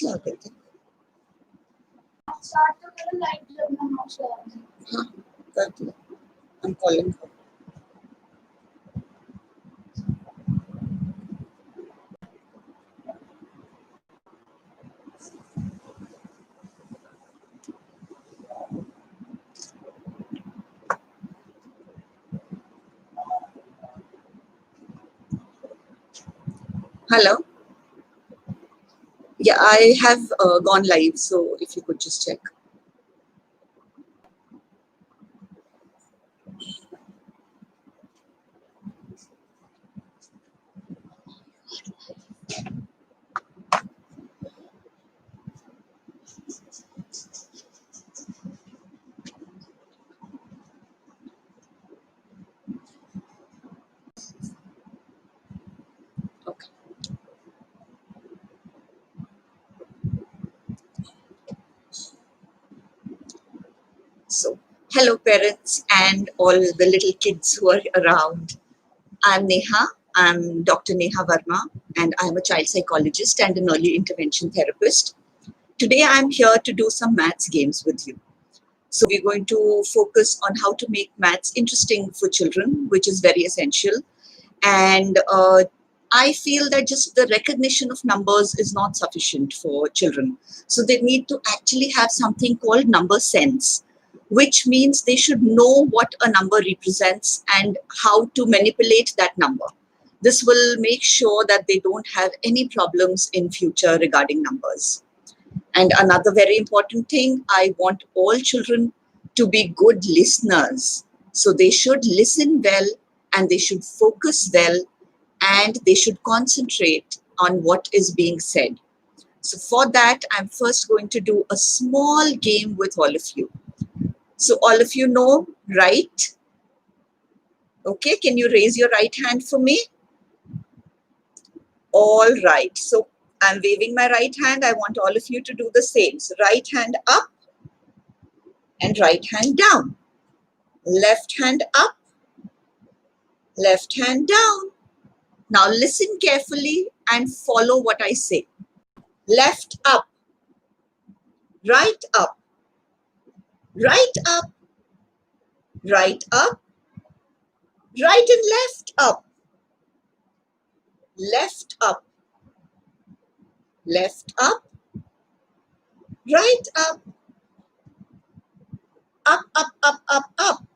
वापस ला देते हाँ कर दिया I'm calling her. Hello. Yeah, I have gone live, so if you could just check. Okay. So, hello parents and all the little kids who are around. I'm Neha. I'm Dr. Neha Verma, and I'm a child psychologist and an early intervention therapist. Today, I'm here to do some maths games with you. So, we're going to focus on how to make maths interesting for children, which is very essential. And I feel that just the recognition of numbers is not sufficient for children. So, they need to actually have something called number sense, which means they should know what a number represents and how to manipulate that number. This will make sure that they don't have any problems in future regarding numbers. And another very important thing, I want all children to be good listeners. So they should listen well and they should focus well and they should concentrate on what is being said. So for that, I'm first going to do a small game with all of you. So all of you know right? Okay, can you raise your right hand for me? All right. So I'm waving my right hand. I want all of you to do the same. So right hand up and right hand down. Left hand up, left hand down. Now listen carefully and follow what I say. Left up, right up, right up, right up, right and left up, left up, left up, right up, up, up, up, up, up.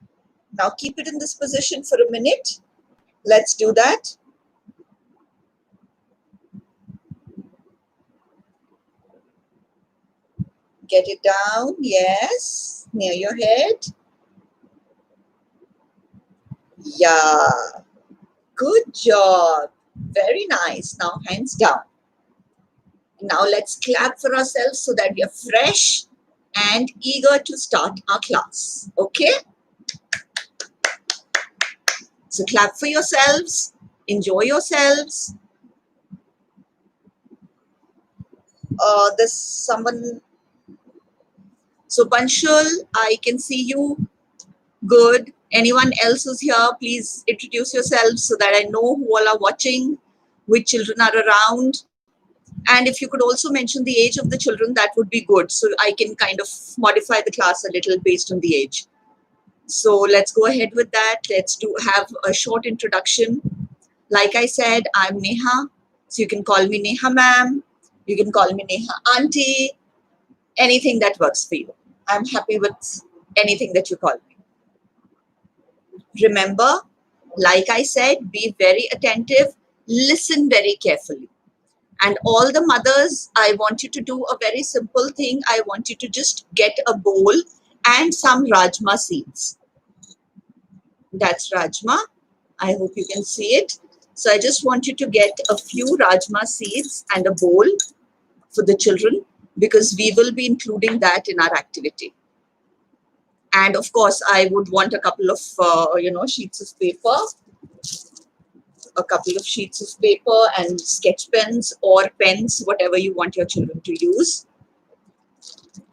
Now keep it in this position for a minute. Let's do that. Get it down, yes, near your head. Yeah, good job. Very nice. Now hands down. Now let's clap for ourselves so that we are fresh and eager to start our class. Okay? So clap for yourselves. Enjoy yourselves. There's someone. So Panchul, I can see you. Good. Anyone else who's here, please introduce yourselves so that I know who all are watching, which children are around. And if you could also mention the age of the children, that would be good. So I can kind of modify the class a little based on the age. So let's go ahead with that. Let's have a short introduction. Like I said, I'm Neha. So you can call me Neha ma'am. You can call me Neha auntie. Anything that works for you. I'm happy with anything that you call me. Remember, like I said, be very attentive. Listen very carefully. And all the mothers, I want you to do a very simple thing. I want you to just get a bowl and some rajma seeds. That's rajma. I hope you can see it. So I just want you to get a few rajma seeds and a bowl for the children because we will be including that in our activity. And of course, I would want a couple of, sheets of paper. A couple of sheets of paper and sketch pens or pens, whatever you want your children to use.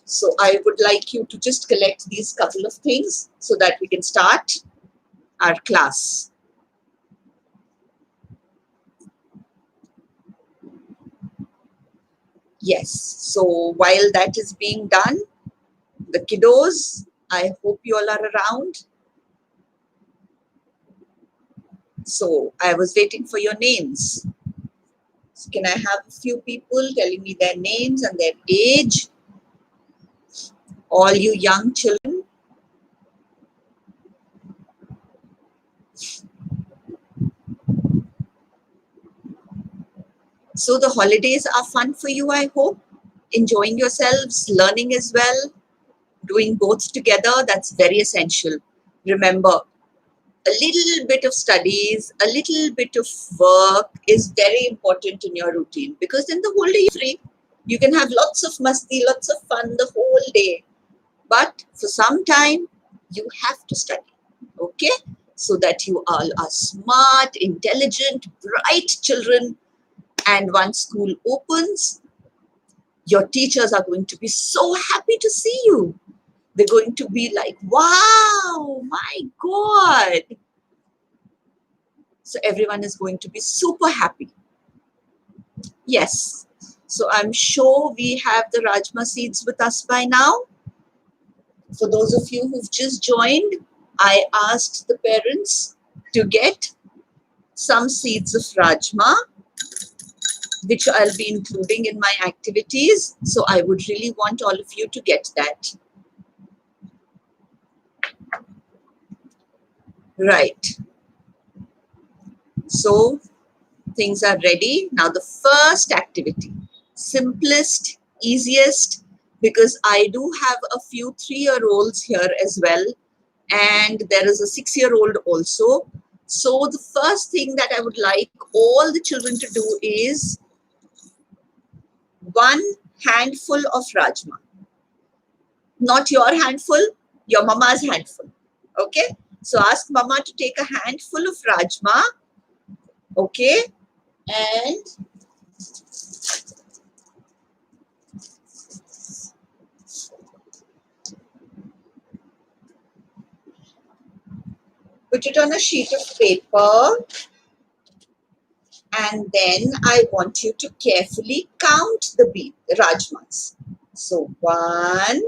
So I would like you to just collect these couple of things so that we can start our class. Yes. So while that is being done, the kiddos, I hope you all are around. So I was waiting for your names. So can I have a few people telling me their names and their age? All you young children. So the holidays are fun for you, I hope. Enjoying yourselves, learning as well, doing both together. That's very essential. Remember, a little bit of studies, a little bit of work is very important in your routine, because then the whole day you're free. You can have lots of masti, lots of fun the whole day. But for some time, you have to study, okay? So that you all are smart, intelligent, bright children. And once school opens, your teachers are going to be so happy to see you. They're going to be like, wow, my God. So everyone is going to be super happy. Yes. So I'm sure we have the Rajma seeds with us by now. For those of you who've just joined, I asked the parents to get some seeds of Rajma, which I'll be including in my activities. So I would really want all of you to get that. Right. So things are ready. Now the first activity, simplest, easiest, because I do have a few 3-year-olds here as well, and there is a 6-year-old also. So the first thing that I would like all the children to do is one handful of Rajma. Not your handful, your mama's handful. Okay? So ask mama to take a handful of Rajma. Okay? And put it on a sheet of paper, and then I want you to carefully count the Rajmas. So 1,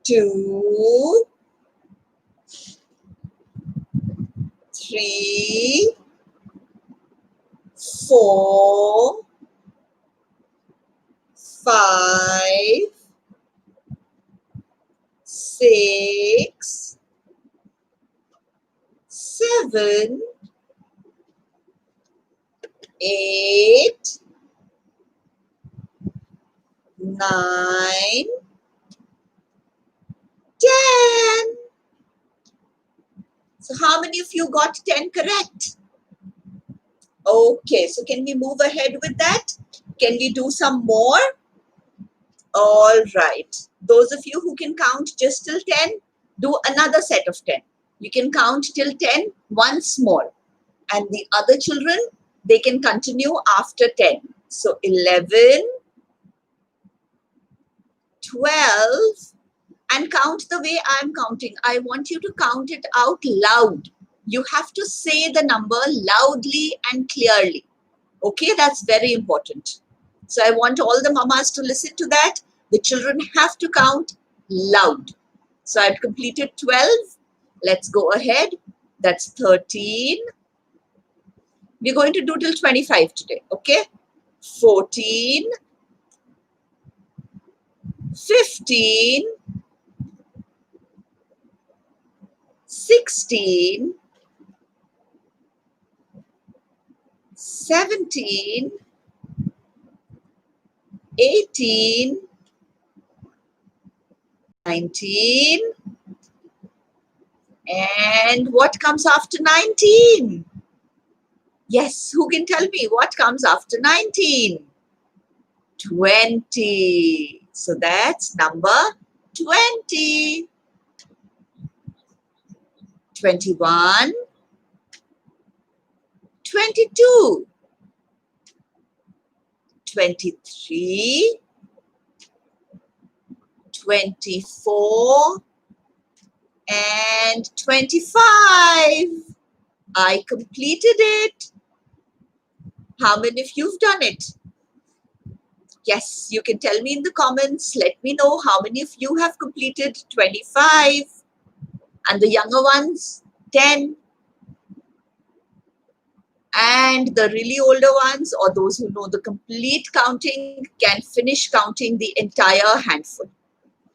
2, 3, 4, 5, 6, 7, 8, 9, 10. So how many of you got 10 correct? Okay, so can we move ahead with that? Can we do some more? All right. Those of you who can count just till 10, do another set of 10. You can count till 10 once more. And the other children, they can continue after 10. So 11, 12, and count the way I'm counting. I want you to count it out loud. You have to say the number loudly and clearly. Okay, that's very important. So I want all the mamas to listen to that. The children have to count loud. So I've completed 12. Let's go ahead. That's 13. We're going to do till 25 today. Okay. 14, 15, 16, 17, 18, 19, and what comes after 19? Yes, who can tell me what comes after 19? 20. So that's number 20. 21, 22, 23, 24, and 25. I completed it. How many of you've done it? Yes, you can tell me in the comments. Let me know how many of you have completed 25 and the younger ones 10 and the really older ones or those who know the complete counting can finish counting the entire handful.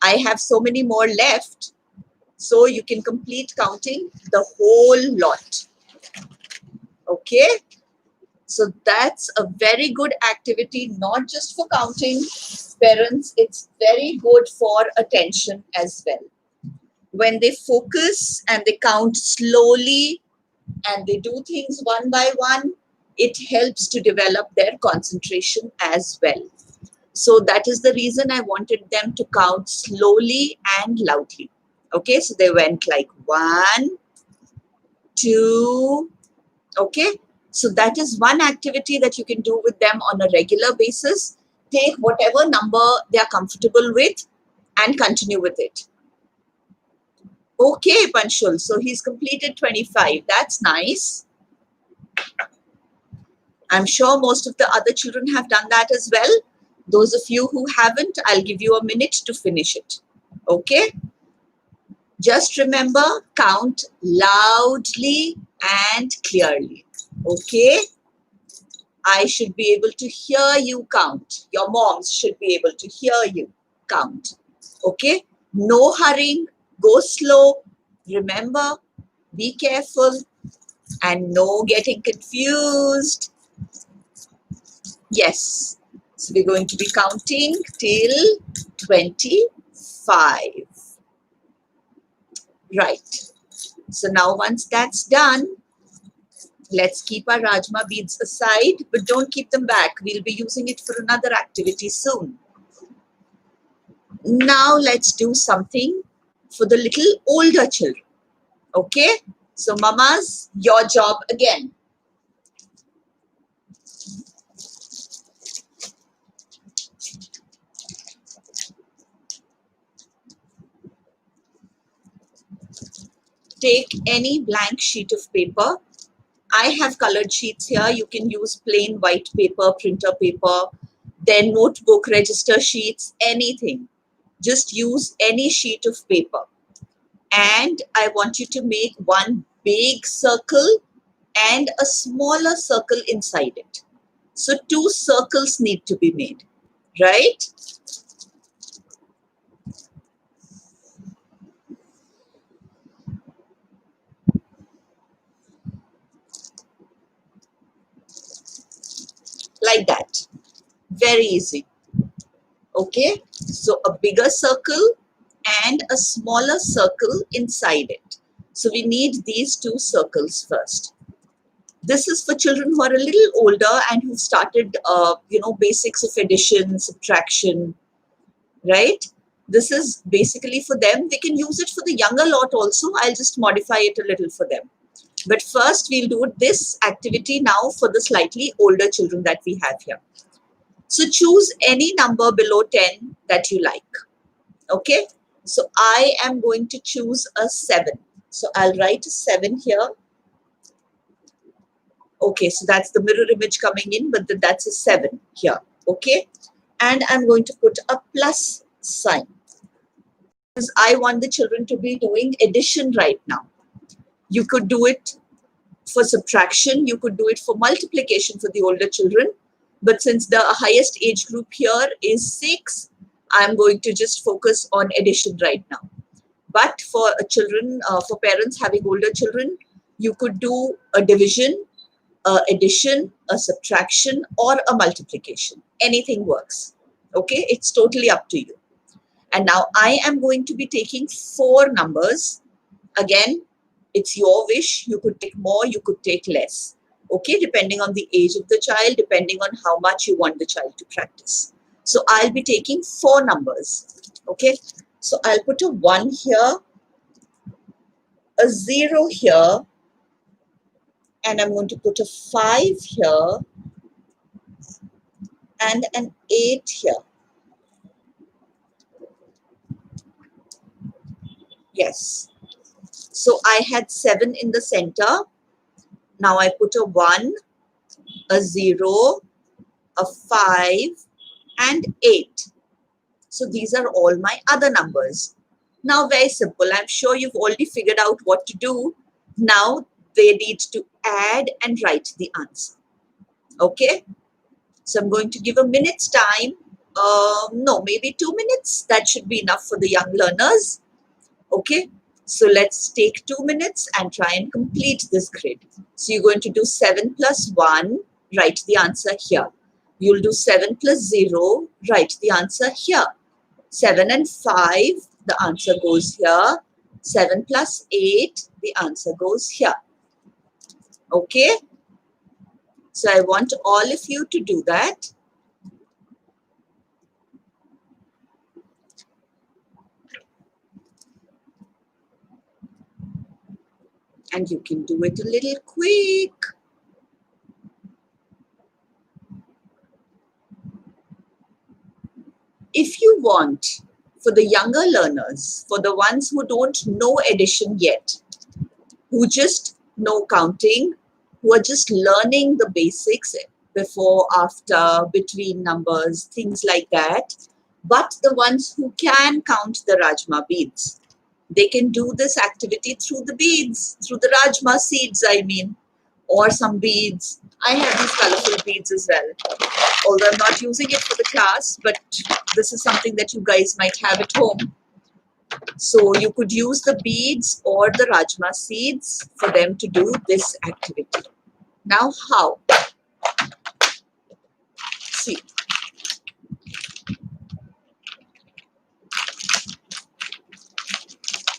I have so many more left, so you can complete counting the whole lot. Okay, so that's a very good activity, not just for counting, parents, it's very good for attention as well. When they focus and they count slowly and they do things one by one, it helps to develop their concentration as well. So that is the reason I wanted them to count slowly and loudly. Okay, so they went like 1, 2, okay. So that is one activity that you can do with them on a regular basis. Take whatever number they are comfortable with and continue with it. Okay, Panshul, so he's completed 25. That's nice. I'm sure most of the other children have done that as well. Those of you who haven't, I'll give you a minute to finish it. Okay? Just remember, count loudly and clearly. Okay? I should be able to hear you count. Your moms should be able to hear you count. Okay? No hurrying. Go slow. Remember, be careful and no getting confused. Yes. So we're going to be counting till 25. Right. So now once that's done, let's keep our Rajma beads aside, but don't keep them back. We'll be using it for another activity soon. Now let's do something for the little older children. Okay? So mamas, your job again. Take any blank sheet of paper. I have colored sheets here. You can use plain white paper, printer paper, then notebook, register sheets, anything. Just use any sheet of paper. And I want you to make one big circle and a smaller circle inside it. So 2 circles need to be made, right? Like that. Very easy. Okay, so a bigger circle and a smaller circle inside it. So we need these 2 circles first. This is for children who are a little older and who started, basics of addition, subtraction, right? This is basically for them. We can use it for the younger lot also. I'll just modify it a little for them. But first, we'll do this activity now for the slightly older children that we have here. So choose any number below 10 that you like. Okay, so I am going to choose a 7. So I'll write a 7 here. Okay, so that's the mirror image coming in, but that's a 7 here. Okay, and I'm going to put a plus sign because I want the children to be doing addition right now. You could do it for subtraction, you could do it for multiplication for the older children, but since the highest age group here is 6, I'm going to just focus on addition right now. But for children, for parents having older children, you could do a division, addition, a subtraction, or a multiplication. Anything works. Okay, it's totally up to you. And now I am going to be taking 4 numbers. Again, it's your wish. You could take more, you could take less. Okay, depending on the age of the child, depending on how much you want the child to practice. So I'll be taking 4 numbers. Okay, so I'll put a 1 here, a 0 here, and I'm going to put a 5 here, and an 8 here. Yes. So I had 7 in the center. Now I put a 1, a 0, a 5, and 8. So these are all my other numbers. Now very simple. I'm sure you've already figured out what to do. Now they need to add and write the answer. Okay? So I'm going to give a minute's time. No, maybe 2 minutes. That should be enough for the young learners. Okay? So let's take 2 minutes and try and complete this grid. So you're going to do 7 plus 1, write the answer here. You'll do 7 plus 0, write the answer here. 7 and 5, the answer goes here. 7 plus 8, the answer goes here. Okay? So I want all of you to do that. And you can do it a little quick. If you want, for the younger learners, for the ones who don't know addition yet, who just know counting, who are just learning the basics before, after, between numbers, things like that, but the ones who can count the Rajma beads, they can do this activity through the beads, through the Rajma seeds, I mean, or some beads. I have these colorful beads as well. Although I'm not using it for the class, but this is something that you guys might have at home. So you could use the beads or the Rajma seeds for them to do this activity. Now how? See.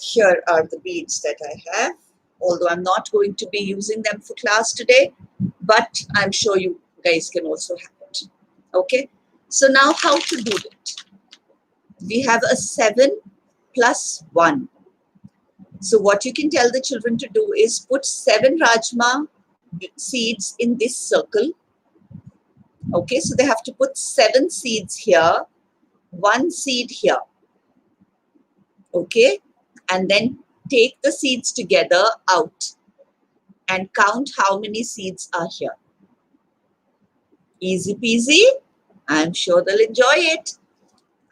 Here are the beads that I have. Although I'm not going to be using them for class today, but I'm sure you guys can also have it. Okay? So now how to do it? We have a 7 plus 1. So what you can tell the children to do is put 7 Rajma seeds in this circle. Okay, so they have to put 7 seeds here, 1 seed here. Okay, and then take the seeds together out and count how many seeds are here. Easy peasy. I'm sure they'll enjoy it.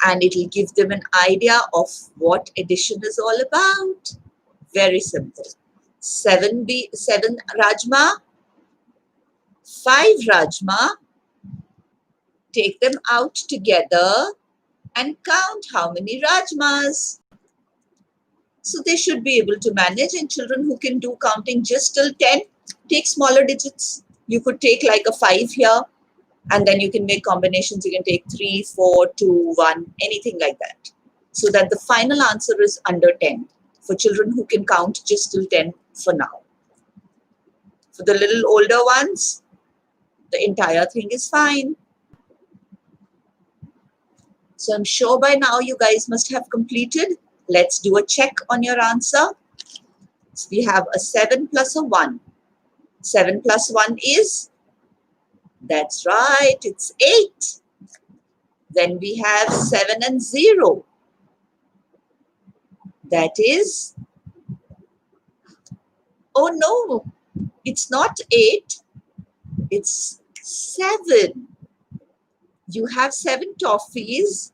And it'll give them an idea of what addition is all about. Very simple. 7 Rajma, 5 Rajma. Take them out together and count how many Rajmas. So they should be able to manage, and children who can do counting just till 10, take smaller digits. You could take like a 5 here, and then you can make combinations. You can take 3, 4, 2, 1, anything like that. So that the final answer is under 10 for children who can count just till 10 for now. For the little older ones, the entire thing is fine. So I'm sure by now you guys must have completed. Let's do a check on your answer. So we have a 7 plus a 1. 7 plus 1 is, that's right, it's 8. Then we have 7 and 0. That is, oh no, it's not 8, it's 7. You have 7 toffees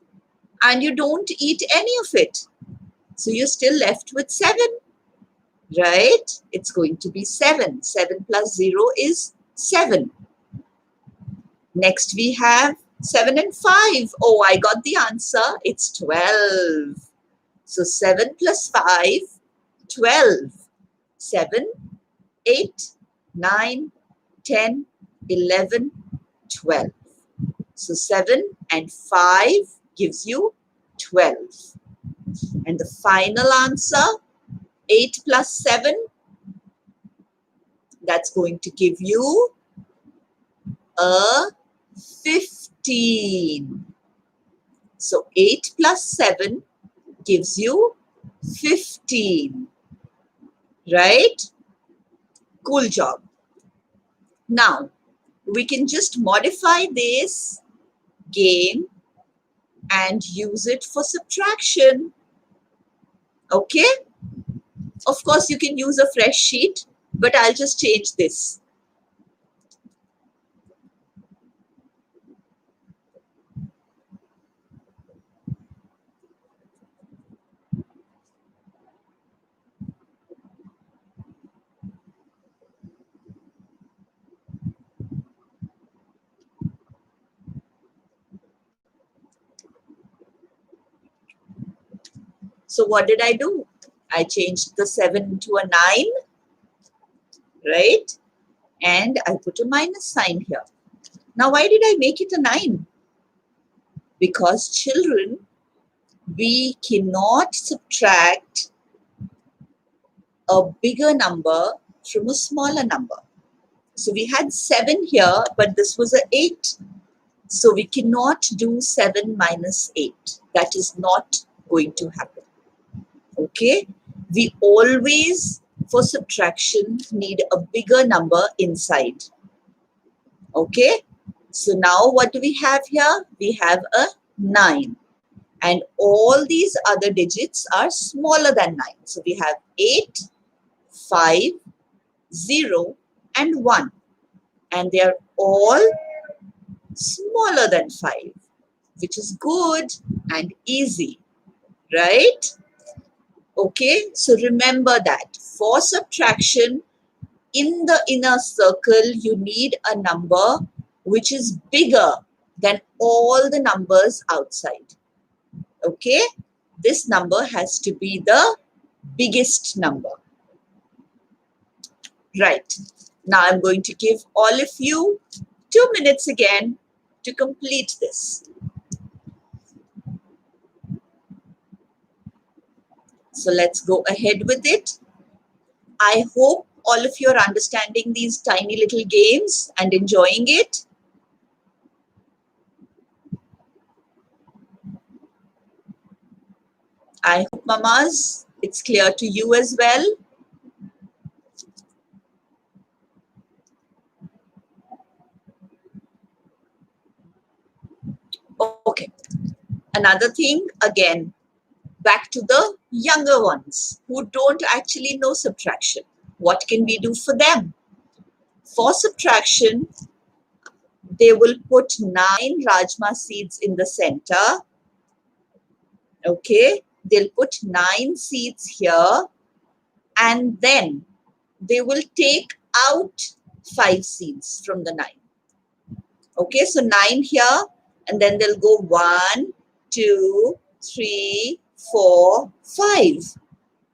and you don't eat any of it. So you're still left with 7, right? It's going to be 7. 7 plus 0 is 7. Next we have 7 and 5. Oh, I got the answer. It's 12. So 7 plus 5, 12. 7, 8, 9, 10, 11, 12. So 7 and 5 gives you 12. And the final answer, 8 plus 7, that's going to give you a 15. So 8 plus 7 gives you 15. Right? Cool job. Now, we can just modify this game and use it for subtraction. Okay? Of course, you can use a fresh sheet, but I'll just change this. So what did I do? I changed the 7 to a 9, right? And I put a minus sign here. Now, why did I make it a 9? Because children, we cannot subtract a bigger number from a smaller number. So we had 7 here, but this was a 8. So we cannot do 7 minus 8. That is not going to happen. Okay? We always, for subtraction, need a bigger number inside. Okay? So now what do we have here? We have a 9. And all these other digits are smaller than 9. So we have 8, 5, 0, and 1. And they are all smaller than 5, which is good and easy, right? Okay, so remember that for subtraction, in the inner circle, you need a number which is bigger than all the numbers outside. Okay, this number has to be the biggest number. Right, now I'm going to give all of you 2 minutes again to complete this. So let's go ahead with it. I hope all of you are understanding these tiny little games and enjoying it. I hope, mamas, it's clear to you as well. Okay. Another thing, again, back to the younger ones who don't actually know subtraction. What can we do for them? For subtraction, they will put 9 rajma seeds in the center. Okay, they'll put 9 seeds here, and then they will take out 5 seeds from the 9. Okay, so 9 here, and then they'll go 1, 2, 3, 4, 5.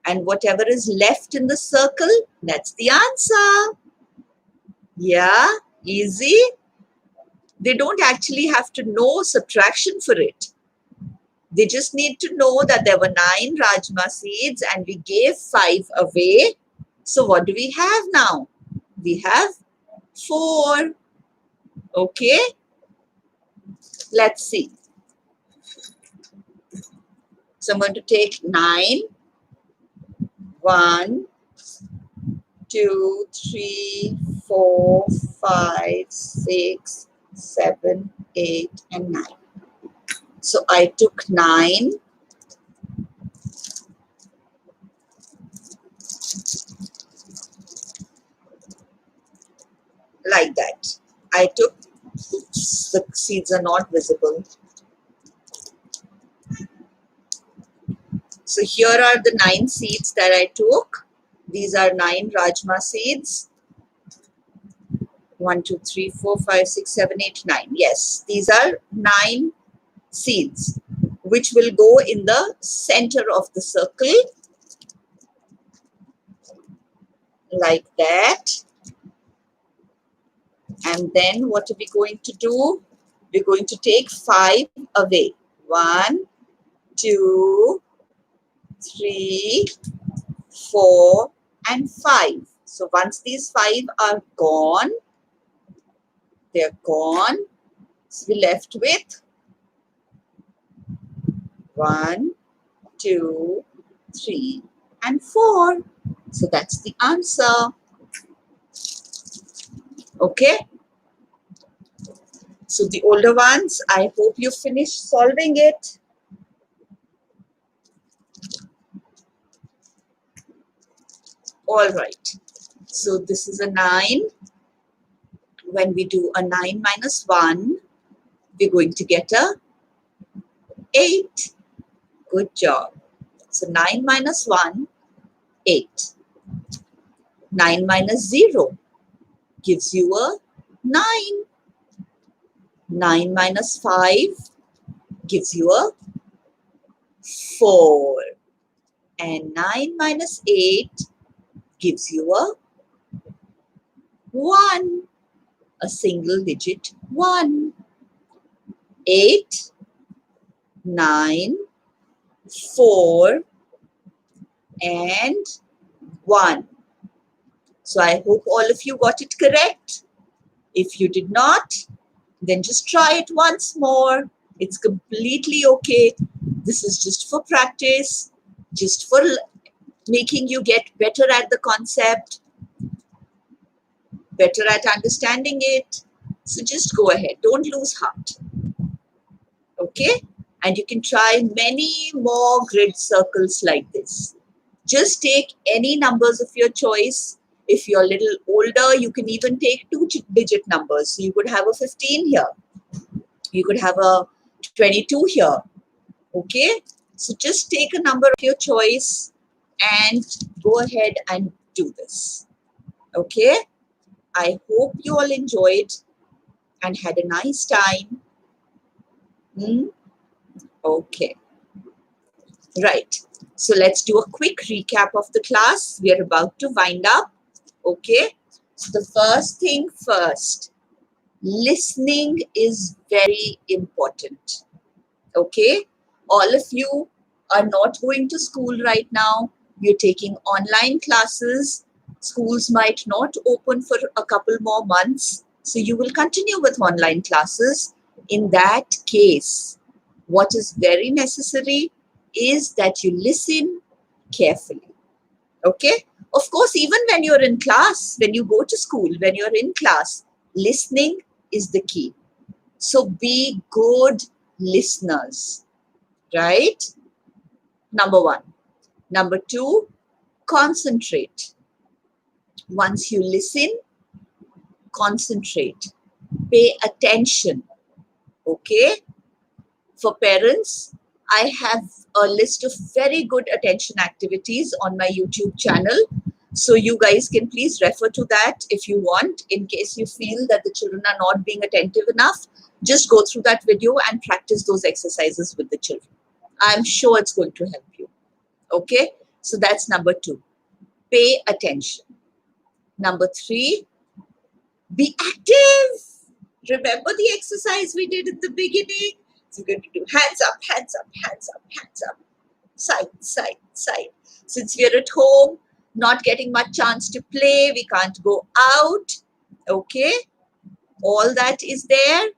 And whatever is left in the circle, that's the answer. Yeah, easy. They don't actually have to know subtraction for it. They just need to know that there were 9 rajma seeds and we gave 5 away. So what do we have now? We have 4. Okay, let's see. So I'm going to take 9. 1, 2, 3, 4, 5, 6, 7, 8, and 9. So I took 9. Like that. I took, oops, the seeds are not visible. So here are the 9 seeds that I took. These are 9 rajma seeds. 1, 2, 3, 4, 5, 6, 7, 8, 9. Yes, these are 9 seeds, which will go in the center of the circle. Like that. And then what are we going to do? We're going to take 5 away. 1, 2, 3, 4, and 5. So once these 5 are gone, they're gone. So we're left with 1, 2, 3, and 4. So that's the answer. Okay. So the older ones, I hope you finished solving it. All right. So this is a 9. When we do a 9 minus 1, we're going to get a 8. Good job. So 9 minus 1, 8. 9 minus 0 gives you a 9. 9 minus 5 gives you a 4. And 9 minus 8 gives you a 1, a single digit 1. 8, 9, 4, and 1. So I hope all of you got it correct. If you did not, then just try it once more. It's completely okay. This is just for practice, just for making you get better at the concept, better at understanding it. So just go ahead. Don't lose heart. Okay? And you can try many more grid circles like this. Just take any numbers of your choice. If you're a little older, you can even take 2-digit numbers. So you could have a 15 here. You could have a 22 here. Okay? So just take a number of your choice and go ahead and do this. Okay? I hope you all enjoyed and had a nice time. Okay. Right. So let's do a quick recap of the class. We are about to wind up. Okay. So the first thing first, listening is very important. Okay. All of you are not going to school right now. You're taking online classes. Schools might not open for a couple more months. So you will continue with online classes. In that case, what is very necessary is that you listen carefully. Okay? Of course, even when you're in class, when you go to school, when you're in class, listening is the key. So be good listeners, right? Number 1. Number 2, concentrate. Once you listen, concentrate. Pay attention. Okay? For parents, I have a list of very good attention activities on my YouTube channel. So you guys can please refer to that if you want, in case you feel that the children are not being attentive enough. Just go through that video and practice those exercises with the children. I'm sure it's going to help you. Okay? So that's number 2. Pay attention. Number 3, be active. Remember the exercise we did at the beginning? So we're going to do hands up, hands up, hands up, hands up, side, side, side. Since we're at home, not getting much chance to play, we can't go out. Okay? All that is there.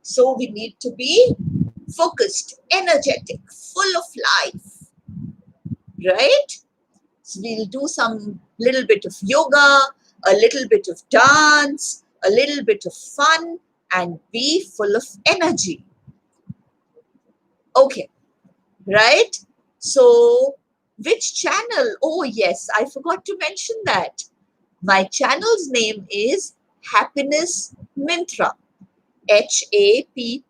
So we need to be focused, energetic, full of life. Right? So we'll do some little bit of yoga, a little bit of dance, a little bit of fun, and be full of energy. Okay, right? So which channel? Oh yes, I forgot to mention that. My channel's name is Happiness Mintra. HAPPINESS.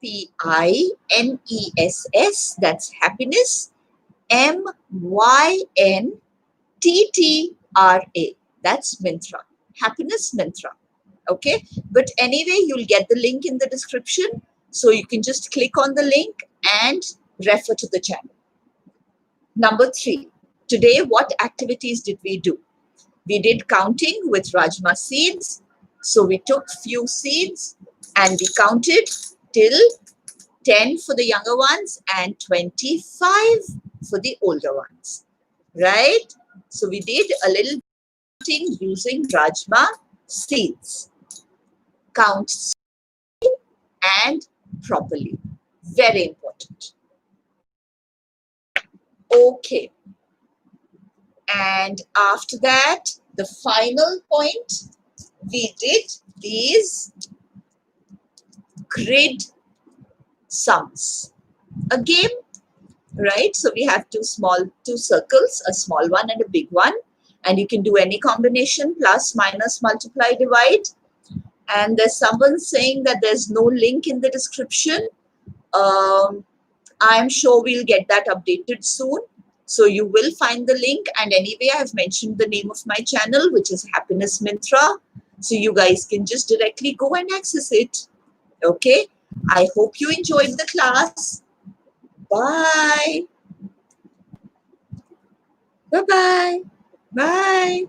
That's happiness. MYNTTRA. That's Mintra. Happiness Mintra. Okay. But anyway, you'll get the link in the description. So you can just click on the link and refer to the channel. Number 3. Today, what activities did we do? We did counting with Rajma seeds. So we took few seeds and we counted till 10 for the younger ones and 25 for the older ones. Right? So we did a little counting using Rajma seeds. Count and properly. Very important. Okay. And after that, the final point, we did these grid sums. A game, right? So we have two circles, a small one and a big one. And you can do any combination, plus, minus, multiply, divide. And there's someone saying that there's no link in the description. I'm sure we'll get that updated soon. So you will find the link. And anyway, I have mentioned the name of my channel, which is Happiness Mintra. So you guys can just directly go and access it. Okay. I hope you enjoyed the class. Bye. Bye-bye. Bye.